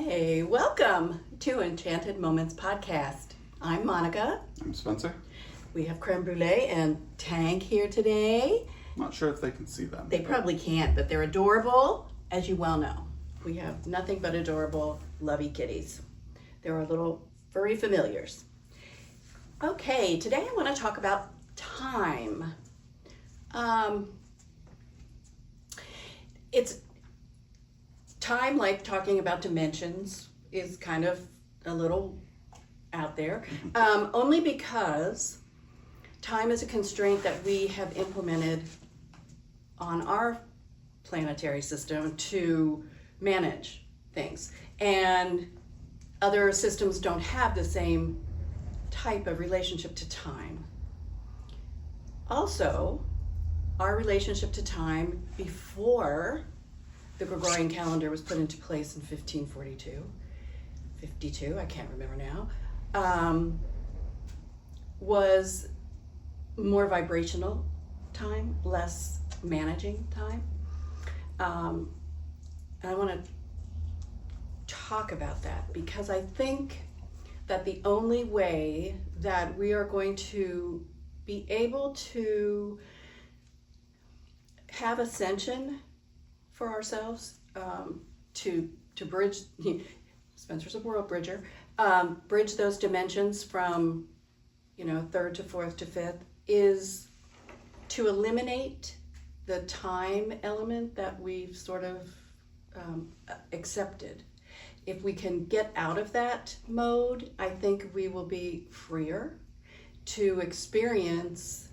Hey, welcome to Enchanted Moments Podcast. I'm Monica. I'm Spencer. We have Creme Brulee and Tank here today. Not sure if they can see them. They probably can't, but they're adorable, as you well know. We have nothing but adorable, lovey kitties. They're our little furry familiars. Okay, today I want to talk about time. It's time, like talking about dimensions, is kind of a little out there, only because time is a constraint that we have implemented on our planetary system to manage things. And other systems don't have the same type of relationship to time. Also, our relationship to time before the Gregorian calendar was put into place in 52, I can't remember now, was more vibrational time, less managing time. And I want to talk about that because I think that the only way that we are going to be able to have ascension for ourselves, to bridge, Spencer's a world bridger, bridge those dimensions from, third to fourth to fifth, is to eliminate the time element that we've sort of accepted. If we can get out of that mode, I think we will be freer to experience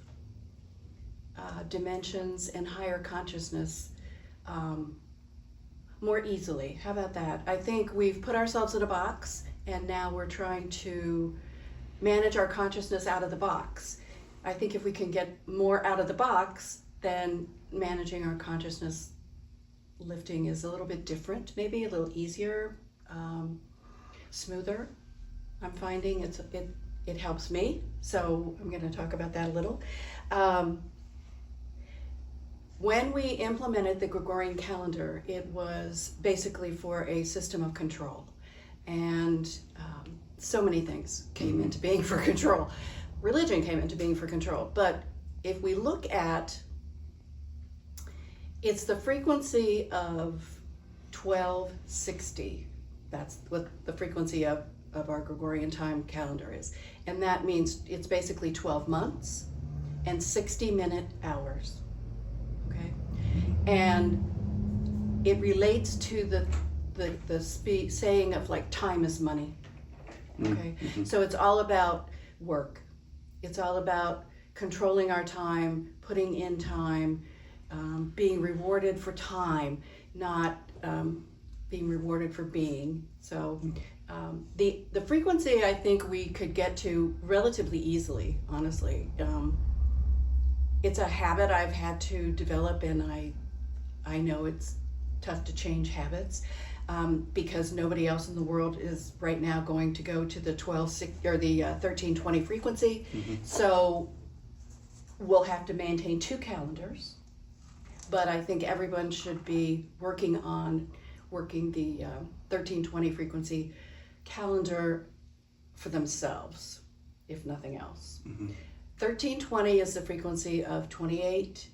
dimensions and higher consciousness more easily. How about that? I think we've put ourselves in a box and now we're trying to manage our consciousness out of the box. I think if we can get more out of the box, then managing our consciousness lifting is a little bit different, maybe a little easier, smoother. I'm finding it helps me, so I'm going to talk about that a little. When we implemented the Gregorian calendar, it was basically for a system of control. And so many things came into being for control. Religion came into being for control. But if we look at, it's the frequency of 1260. That's what the frequency of our Gregorian time calendar is. And that means it's basically 12 months and 60-minute hours. Okay, and it relates to the saying of like time is money. Okay, so it's all about work. It's all about controlling our time, putting in time, being rewarded for time, not being rewarded for being. So the frequency I think we could get to relatively easily, honestly. It's a habit I've had to develop, and I know it's tough to change habits because nobody else in the world is right now going to go to the 1320 frequency. So we'll have to maintain two calendars, but I think everyone should be working the 1320 frequency calendar for themselves, if nothing else. 1320 is the frequency of 28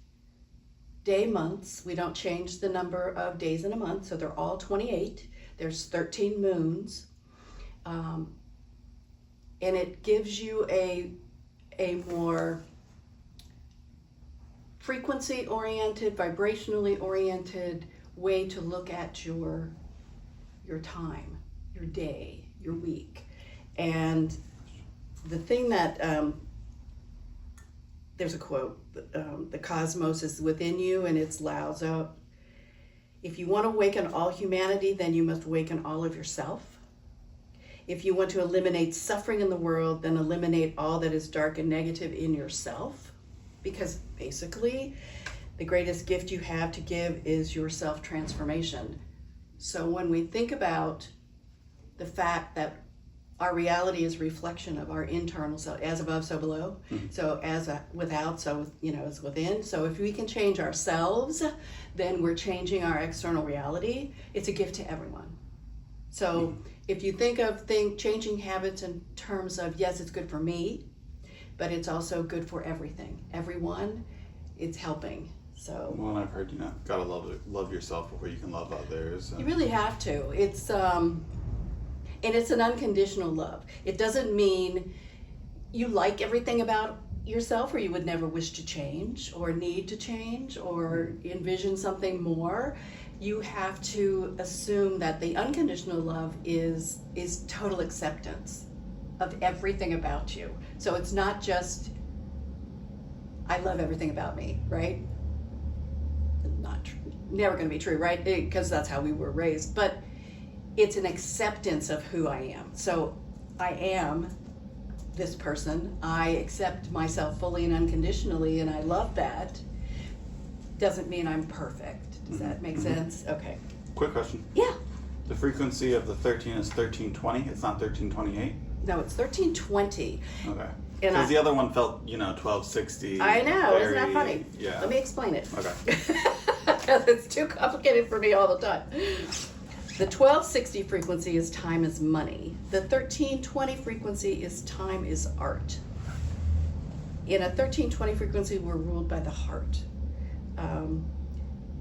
day months. We don't change the number of days in a month, so they're all 28. There's 13 moons. And it gives you a more frequency-oriented, vibrationally oriented way to look at your time, your day, your week. And the thing that there's a quote, the cosmos is within you and it's loud. So if you want to awaken all humanity, then you must awaken all of yourself. If you want to eliminate suffering in the world, then eliminate all that is dark and negative in yourself. Because basically, the greatest gift you have to give is your self-transformation. So when we think about the fact that our reality is a reflection of our internal self, as above, so below. So as without, so as within. So if we can change ourselves, then we're changing our external reality. It's a gift to everyone. So if you think of changing habits in terms of, yes, it's good for me, but it's also good for everyone, it's helping. So Well, and I've heard, gotta love yourself before you can love others. you really have to. It's and it's an unconditional love. It doesn't mean you like everything about yourself or you would never wish to change or need to change or envision something more. You have to assume that the unconditional love is total acceptance of everything about you. So it's not just, I love everything about me, right? Not true. Never going to be true, right? Because that's how we were raised. But it's an acceptance of who I am. So I am this person. I accept myself fully and unconditionally, and I love that. Doesn't mean I'm perfect. Does that make sense? Okay. Quick question. Yeah. The frequency of the 13 is 1320. It's not 1328. No, it's 1320. Okay. And Because the other one felt, 1260. I know. Isn't that very- funny? Yeah. Let me explain it. Okay. Because it's too complicated for me all the time. The 1260 frequency is time is money. The 1320 frequency is time is art. In a 1320 frequency, we're ruled by the heart.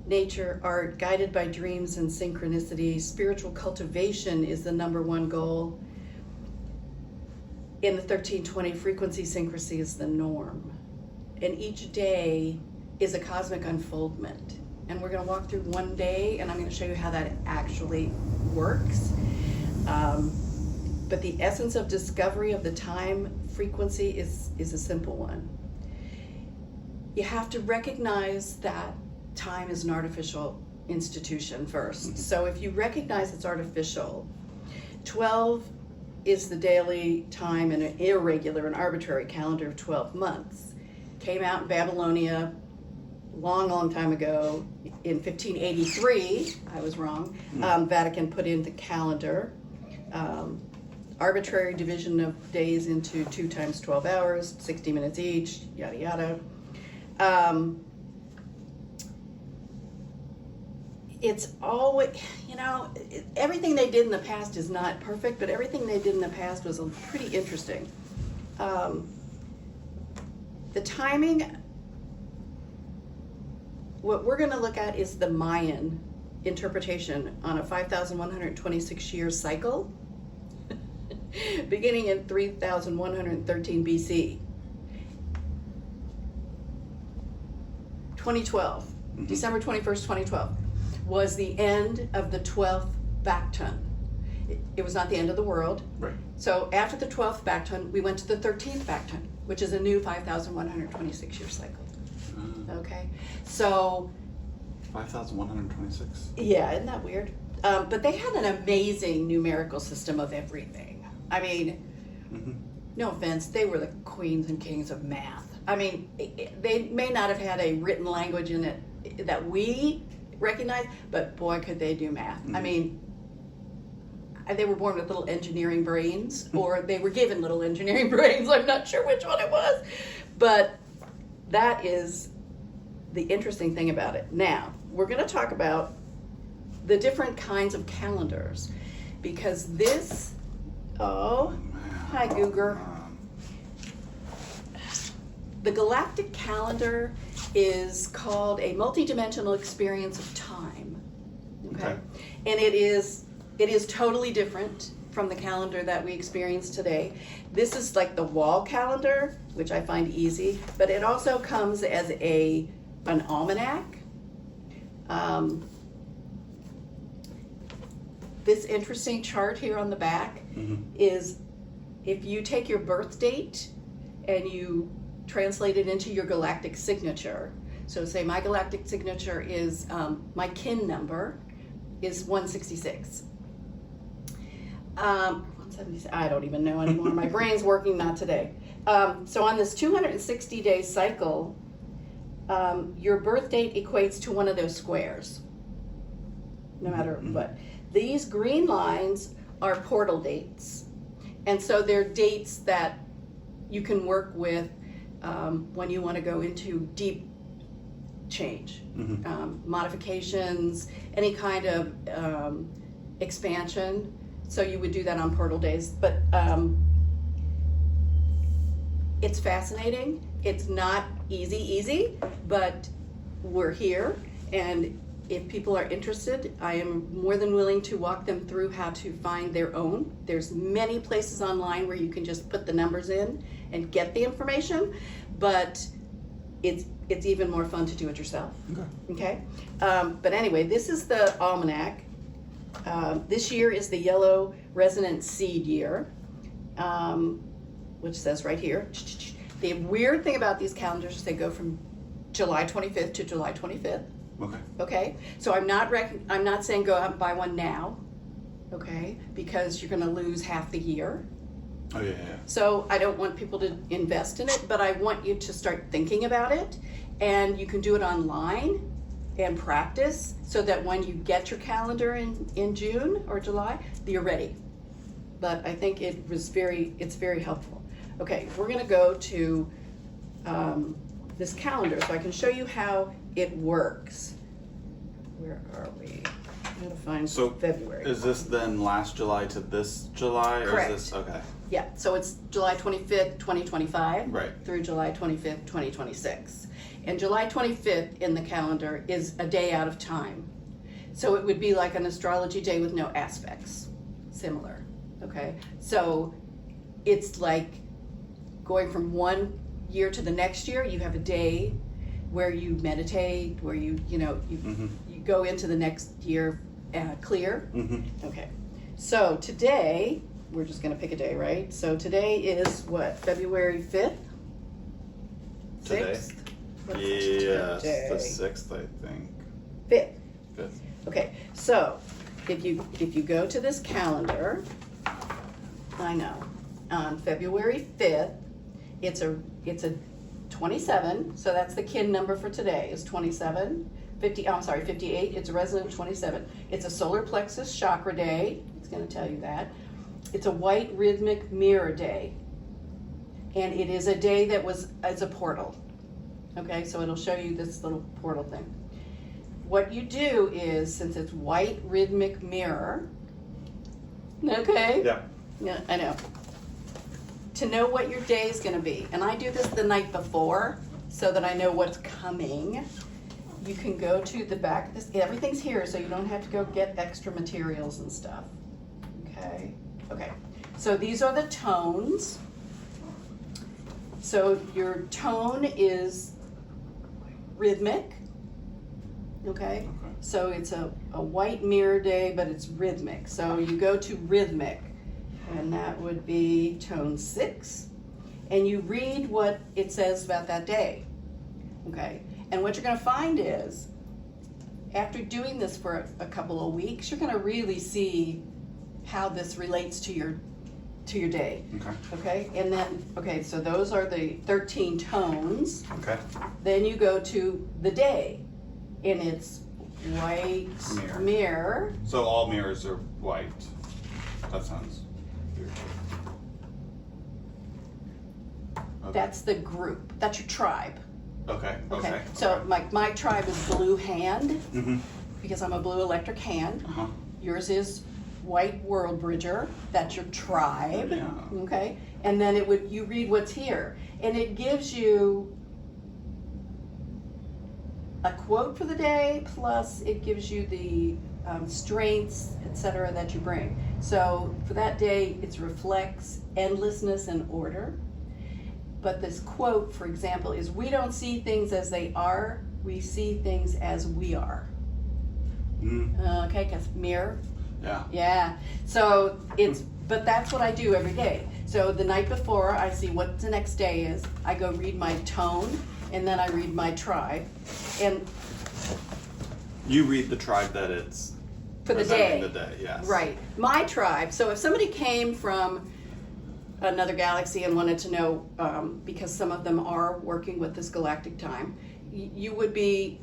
Nature, art, guided by dreams and synchronicity. Spiritual cultivation is the number one goal. In the 1320 frequency, syncrasy is the norm. And each day is a cosmic unfoldment. And we're going to walk through one day, and I'm going to show you how that actually works. But the essence of discovery of the time frequency is a simple one. You have to recognize that time is an artificial institution first. So if you recognize it's artificial, 12 is the daily time in an irregular and arbitrary calendar of 12 months. Came out in Babylonia long time ago. In 1583, I was wrong, Vatican put in the calendar. Arbitrary division of days into 2 times 12 hours, 60 minutes each, yada yada. It's always, everything they did in the past is not perfect, but everything they did in the past was pretty interesting. The timing, what we're going to look at is the Mayan interpretation on a 5,126 year cycle, beginning in 3,113 BC. 2012, December 21st, 2012, was the end of the 12th Bacton. It was not the end of the world. Right. So after the 12th Bacton, we went to the 13th Bacton, which is a new 5,126 year cycle. Okay, so 5,126. yeah, isn't that weird? But they had an amazing numerical system of everything. I mean, no offense, they were the queens and kings of math. I mean, they may not have had a written language in it that we recognize, but boy, could they do math. I mean, they were born with little engineering brains, or they were given little engineering brains. I'm not sure which one it was, but that is the interesting thing about it. Now, we're going to talk about the different kinds of calendars, because this, hi Googer. The Galactic Calendar is called a multidimensional experience of time. Okay? And it is totally different from the calendar that we experience today. This is like the wall calendar, which I find easy, but it also comes as an almanac. This interesting chart here on the back is if you take your birth date and you translate it into your galactic signature. So say my galactic signature is, my kin number is 166. 176, I don't even know anymore. My brain's working, not today. So on this 260-day cycle, your birth date equates to one of those squares, no matter what. These green lines are portal dates. And so they're dates that you can work with when you want to go into deep change, modifications, any kind of expansion. So you would do that on portal days, but it's fascinating. It's not easy, but we're here, and if people are interested, I am more than willing to walk them through how to find their own. There's many places online where you can just put the numbers in and get the information, but it's even more fun to do it yourself. Okay. But anyway, this is the almanac. This year is the yellow resonant seed year, which says right here. The weird thing about these calendars is they go from July 25th to July 25th. Okay. Okay, so I'm not saying go out and buy one now, okay, because you're going to lose half the year. Oh yeah. So I don't want people to invest in it, but I want you to start thinking about it, and you can do it online and practice so that when you get your calendar in June or July, you're ready. But I think it's very helpful. Okay, we're going to go to this calendar so I can show you how it works. Where are we? I'm gonna find February. Is this then last July to this July? Correct. Or is this okay? Yeah, so it's July 25th, 2025 Right. through July 25th, 2026. And July 25th in the calendar is a day out of time. So it would be like an astrology day with no aspects. Similar, okay? So it's like going from one year to the next year. You have a day where you meditate, where you go into the next year clear. Okay, so today, we're just gonna pick a day, right? So today is what, February 5th? Today? 6th? Yes, Today? the 6th, I think. 5th. 5th. Okay, so if you go to this calendar, I know, on February 5th, it's a 27, so that's the kin number for today, is 27. 58, it's a resonant 27. It's a solar plexus chakra day, it's gonna tell you that. It's a white rhythmic mirror day. And it is a day that it's a portal. Okay, so it'll show you this little portal thing. What you do is, since it's white rhythmic mirror, okay? Yeah, I know. To know what your day is going to be, and I do this the night before so that I know what's coming. You can go to the back of this, everything's here, so you don't have to go get extra materials and stuff. Okay, so these are the tones. So your tone is rhythmic, okay? So it's a white mirror day, but it's rhythmic. So you go to rhythmic, and that would be tone 6, and you read what it says about that day, okay? And what you're gonna find is, after doing this for a couple of weeks, you're gonna really see how this relates to your day. Okay, and then, so those are the 13 tones. Okay. Then you go to the day, and it's white mirror. So all mirrors are white. That sounds weird. Okay. That's the group. That's your tribe. Okay. So my tribe is blue hand, because I'm a blue electric hand. Yours is white world bridger. That's your tribe. Yeah. Okay, and then you read what's here, and it gives you a quote for the day, plus it gives you the strengths, etc., that you bring. So for that day, it reflects endlessness and order. But this quote, for example, is, "We don't see things as they are, we see things as we are." Okay, because mirror. Yeah. So but that's what I do every day. So the night before, I see what the next day is. I go read my tone, and then I read my tribe. And you read the tribe that it's for the day. The day, yes. Right. My tribe. So if somebody came from another galaxy and wanted to know, because some of them are working with this galactic time, you would be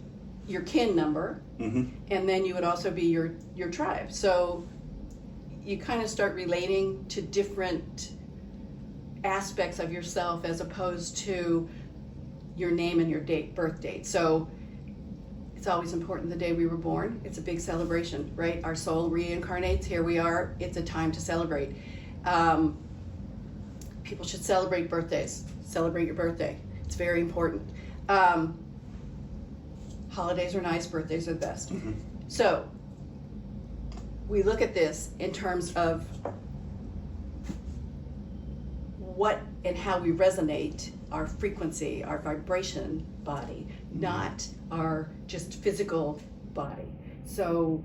your kin number, and then you would also be your tribe. So you kind of start relating to different aspects of yourself as opposed to your name and your birth date. So always important the day we were born. It's a big celebration, right? Our soul reincarnates. Here we are. It's a time to celebrate. People should celebrate birthdays. Celebrate your birthday. It's very important. Holidays are nice. Birthdays are the best. Mm-hmm. So we look at this in terms of what and how we resonate, our frequency, our vibration body, not our just physical body. So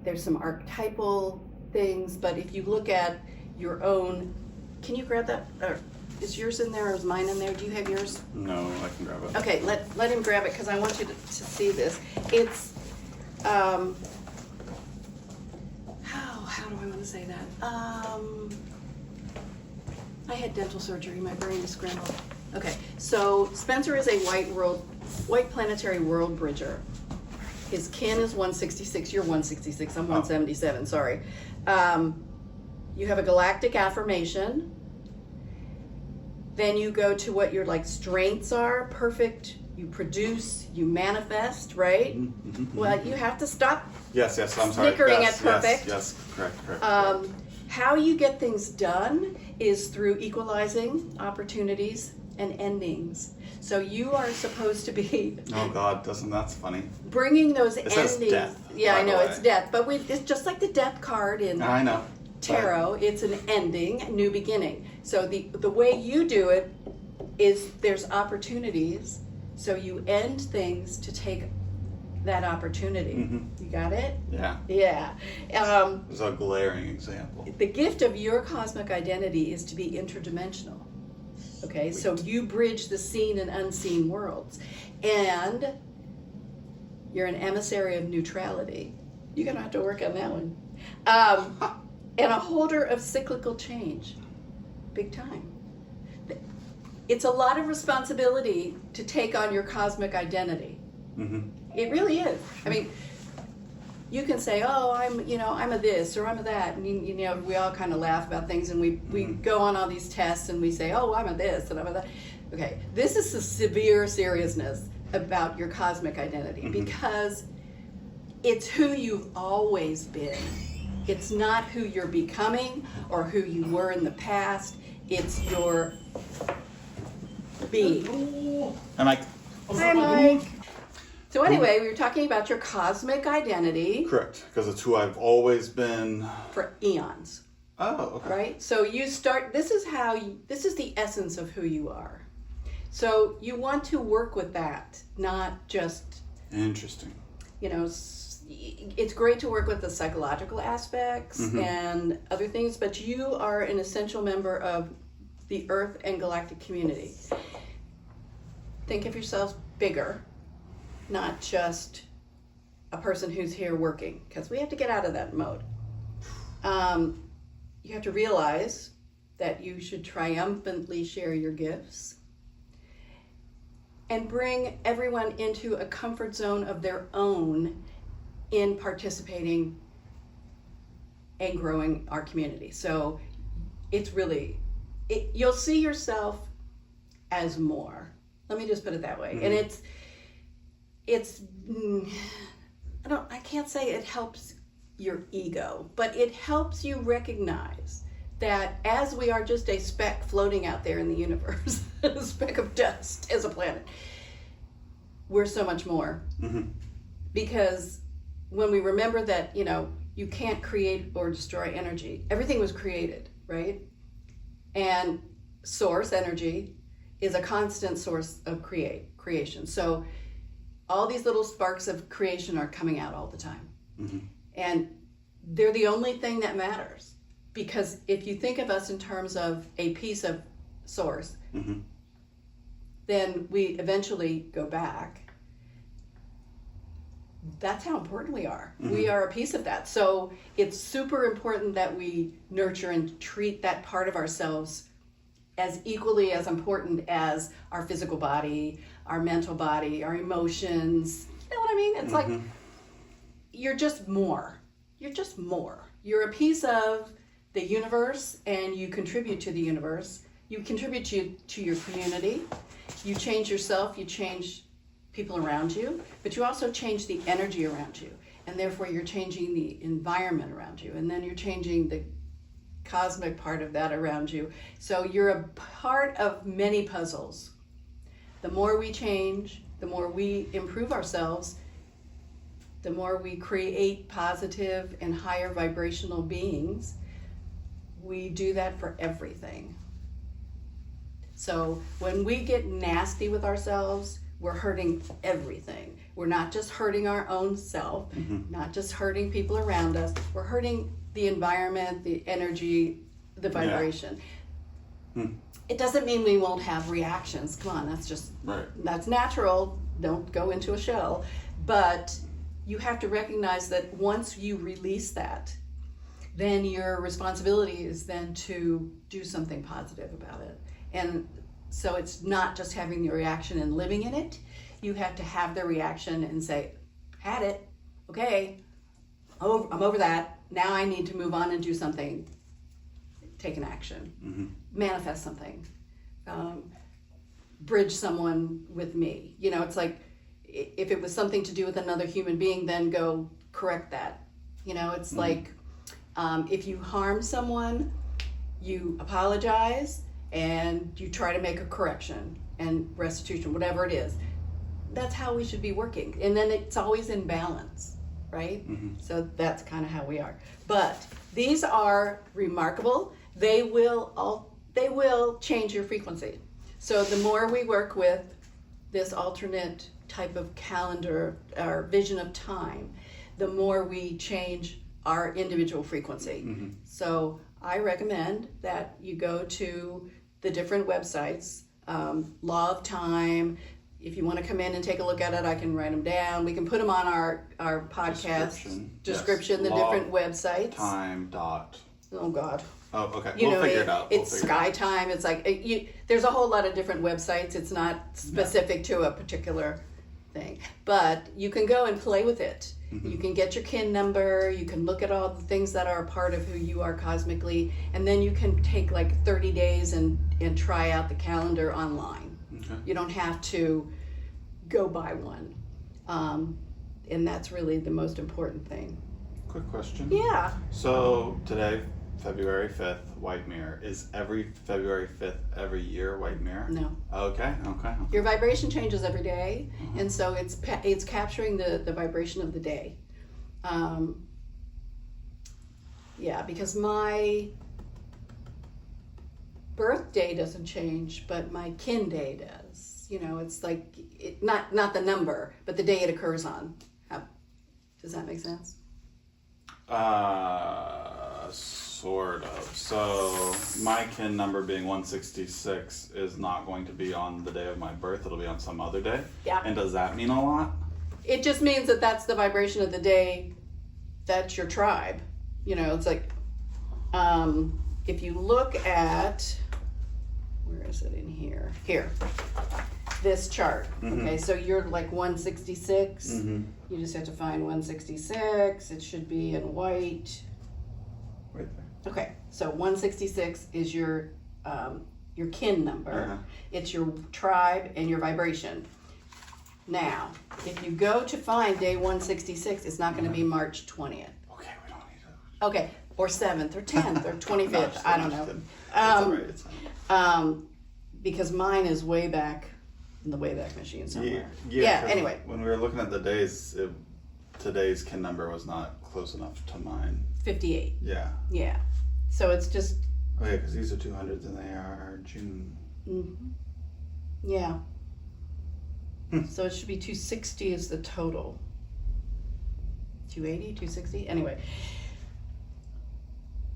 there's some archetypal things, but if you look at your own, can you grab that? Or is yours in there or is mine in there? Do you have yours? No, I can grab it. Okay, let him grab it because I want you to see this. It's, how do I want to say that? I had dental surgery, my brain is scrambled. Okay, so Spencer is a white planetary world bridger. His kin is 166, you're 166, I'm 177, sorry. You have a galactic affirmation. Then you go to what your like strengths are, perfect, you produce, you manifest, right? Mm-hmm. Well, you have to stop Yes, I'm sorry. snickering Yes, at perfect. Yes, correct. How you get things done is through equalizing opportunities and endings. So you are supposed to be Oh God, that's funny. bringing those It endings. says death, Yeah, by I know the it's way. death, but it's just like the death card in I know. tarot. It's an ending, a new beginning. So the way you do it is there's opportunities. So you end things to take that opportunity. Mm-hmm. You got it? Yeah. Yeah. There's a glaring example. The gift of your cosmic identity is to be interdimensional. Okay, so you bridge the seen and unseen worlds. And you're an emissary of neutrality. You're going to have to work on that one. And a holder of cyclical change. Big time. It's a lot of responsibility to take on your cosmic identity. Mm-hmm. It really is. I mean, you can say, "Oh, I'm a this or I'm a that," and we all kind of laugh about things, and we go on all these tests and we say, "Oh, I'm a this and I'm a that." Okay, this is the severe seriousness about your cosmic identity because it's who you've always been. It's not who you're becoming or who you were in the past. It's your being. And Hi, Mike. So anyway, we were talking about your cosmic identity correct, because it's who I've always been. for eons, Oh, okay. right? So you start, this is the essence of who you are. So you want to work with that, not just, Interesting. it's great to work with the psychological aspects and other things, but you are an essential member of the Earth and galactic community. Think of yourselves bigger, not just a person who's here working, because we have to get out of that mode. You have to realize that you should triumphantly share your gifts and bring everyone into a comfort zone of their own in participating and growing our community. So it's really, you'll see yourself as more. Let me just put it that way. And I can't say it helps your ego, but it helps you recognize that as we are just a speck floating out there in the universe, a speck of dust as a planet, we're so much more. Because when we remember that, you can't create or destroy energy, everything was created, right? And source energy is a constant source of creation. So all these little sparks of creation are coming out all the time. And they're the only thing that matters. Because if you think of us in terms of a piece of source, then we eventually go back. That's how important we are. We are a piece of that. So it's super important that we nurture and treat that part of ourselves as equally as important as our physical body, our mental body, our emotions. You know what I mean? It's like you're just more. You're just more. You're a piece of the universe, and you contribute to the universe. You contribute to your community. You change yourself. You change people around you, but you also change the energy around you. And therefore you're changing the environment around you. And then you're changing the cosmic part of that around you. So you're a part of many puzzles. The more we change, the more we improve ourselves, the more we create positive and higher vibrational beings. We do that for everything. So when we get nasty with ourselves, we're hurting everything. We're not just hurting our own self, not just hurting people around us. We're hurting the environment, the energy, the vibration. Yeah. It doesn't mean we won't have reactions. Come on, that's just, that's natural. Don't go into a shell. But you have to recognize that once you release that, then your responsibility is then to do something positive about it. And so it's not just having the reaction and living in it. You have to have the reaction and say, had it, okay, I'm over that. Now I need to move on and do something. Take an action, manifest something, bridge someone with me. You know, it's like, if it was something to do with another human being, then go correct that. You know, it's like, if you harm someone, you apologize and you try to make a correction and restitution, whatever it is. That's how we should be working. And then it's always in balance, right? So that's kind of how we are. But these are remarkable. They will change your frequency. So the more we work with this alternate type of calendar or vision of time, the more we change our individual frequency. So I recommend that you go to the different websites, Law of Time. If you want to come in and take a look at it, I can write them down. We can put them on our podcast description, yes. The Law different websites. Time dot. Oh God. Oh, okay. You We'll know, figure it out. It's Sky Time. It's like, there's a whole lot of different websites. It's not specific to a particular thing. But you can go and play with it. You can get your kin number. You can look at all the things that are a part of who you are cosmically. And then you can take like 30 days and try out the calendar online. Okay. You don't have to go buy one. And that's really the most important thing. Quick question. Yeah. So today, February 5th, White Mirror. Is every February 5th every year White Mirror? No. Okay. Your vibration changes every day, and so it's capturing the vibration of the day. Yeah, because my birthday doesn't change, but my kin day does. You know, it's like, not the number, but the day it occurs on. Does that make sense? Sort of. So my kin number being 166 is not going to be on the day of my birth. It'll be on some other day. Yeah. And does that mean a lot? It just means that that's the vibration of the day. That's your tribe. You know, it's like, if you look at, where is it in here? Here, this chart. Okay, so you're like 166. You just have to find 166. It should be in white. Right there. Okay, so 166 is your kin number. It's your tribe and your vibration. Now, if you go to find day 166, it's not going to be March 20th. Okay, we don't need to. Okay, or 7th or 10th or 25th. I don't know. It's all right. It's fine. Because mine is way back in the Wayback Machine somewhere. Yeah. Anyway. When we were looking at the days, today's kin number was not close enough to mine. 58. Yeah. Yeah. So it's just. Oh yeah, because these are 200s and they are June. Yeah. So it should be 260 is the total. 280, 260? Anyway.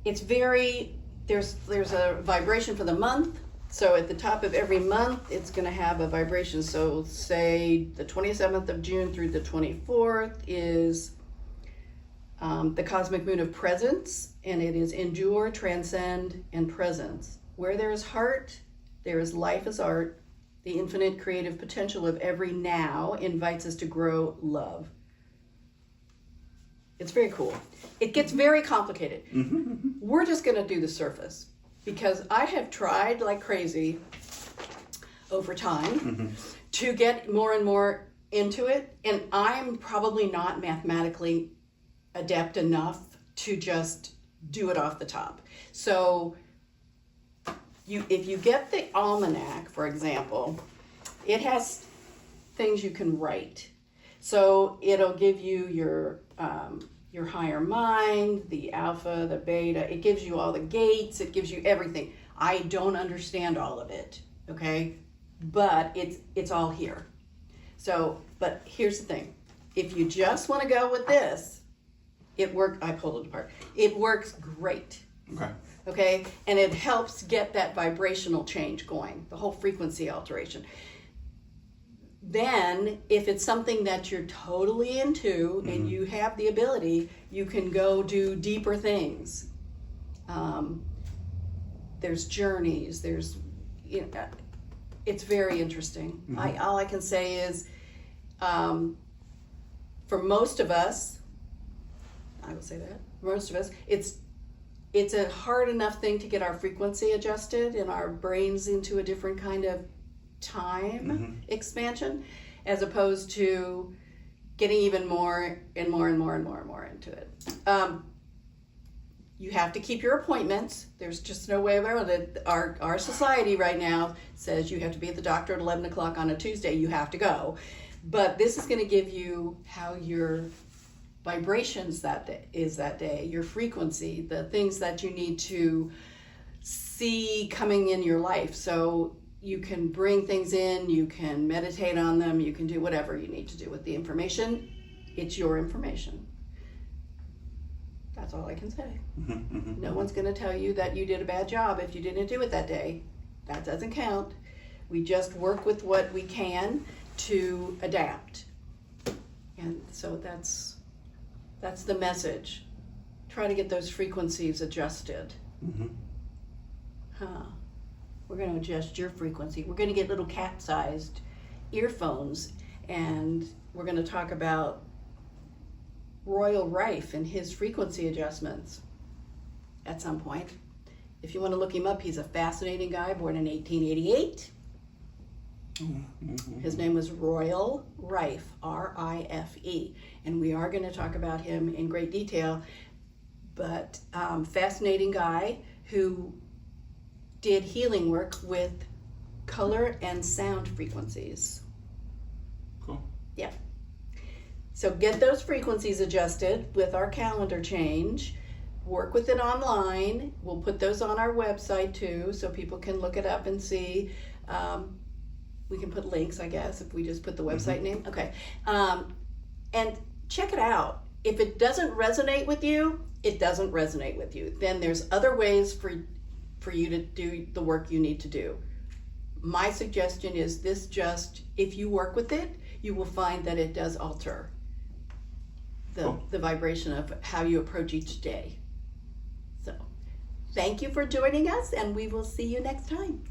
It's there's a vibration for the month. So at the top of every month, it's going to have a vibration. So say the 27th of June through the 24th is the cosmic moon of presence, and it is endure, transcend, and presence. Where there is heart, there is life as art. The infinite creative potential of every now invites us to grow love. It's very cool. It gets very complicated. We're just going to do the surface because I have tried like crazy over time to get more and more into it, and I'm probably not mathematically adept enough to just do it off the top. So if you get the almanac, for example, it has things you can write. So it'll give you your higher mind, the alpha, the beta. It gives you all the gates. It gives you everything. I don't understand all of it, okay? But it's all here. So, but here's the thing. If you just want to go with this, I pulled it apart. It works great. Okay. Okay? And it helps get that vibrational change going, the whole frequency alteration. Then, if it's something that you're totally into and you have the ability, you can go do deeper things. There's journeys, it's very interesting. All I can say is, for most of us, I will say that, most of us, it's a hard enough thing to get our frequency adjusted and our brains into a different kind of time expansion, as opposed to getting even more and more and more and more and more into it. You have to keep your appointments. There's just no way around it. Our society right now says you have to be at the doctor at 11 o'clock on a Tuesday. You have to go. But this is going to give you how your vibrations that day, your frequency, the things that you need to see coming in your life. So you can bring things in, you can meditate on them, you can do whatever you need to do with the information. It's your information. That's all I can say. No one's going to tell you that you did a bad job if you didn't do it that day. That doesn't count. We just work with what we can to adapt. And so that's the message. Try to get those frequencies adjusted. We're going to adjust your frequency. We're going to get little cat-sized earphones, and we're going to talk about Royal Rife and his frequency adjustments at some point. If you want to look him up, he's a fascinating guy, born in 1888. His name was Royal Rife, R-I-F-E, and we are going to talk about him in great detail, but fascinating guy who did healing work with color and sound frequencies. Cool. Yeah. So get those frequencies adjusted with our calendar change. Work with it online. We'll put those on our website too, so people can look it up and see. We can put links, I guess, if we just put the website name. Okay. And check it out. If it doesn't resonate with you, it doesn't resonate with you. Then there's other ways for you to do the work you need to do. My suggestion is if you work with it, you will find that it does alter the vibration of how you approach each day. So, thank you for joining us, and we will see you next time.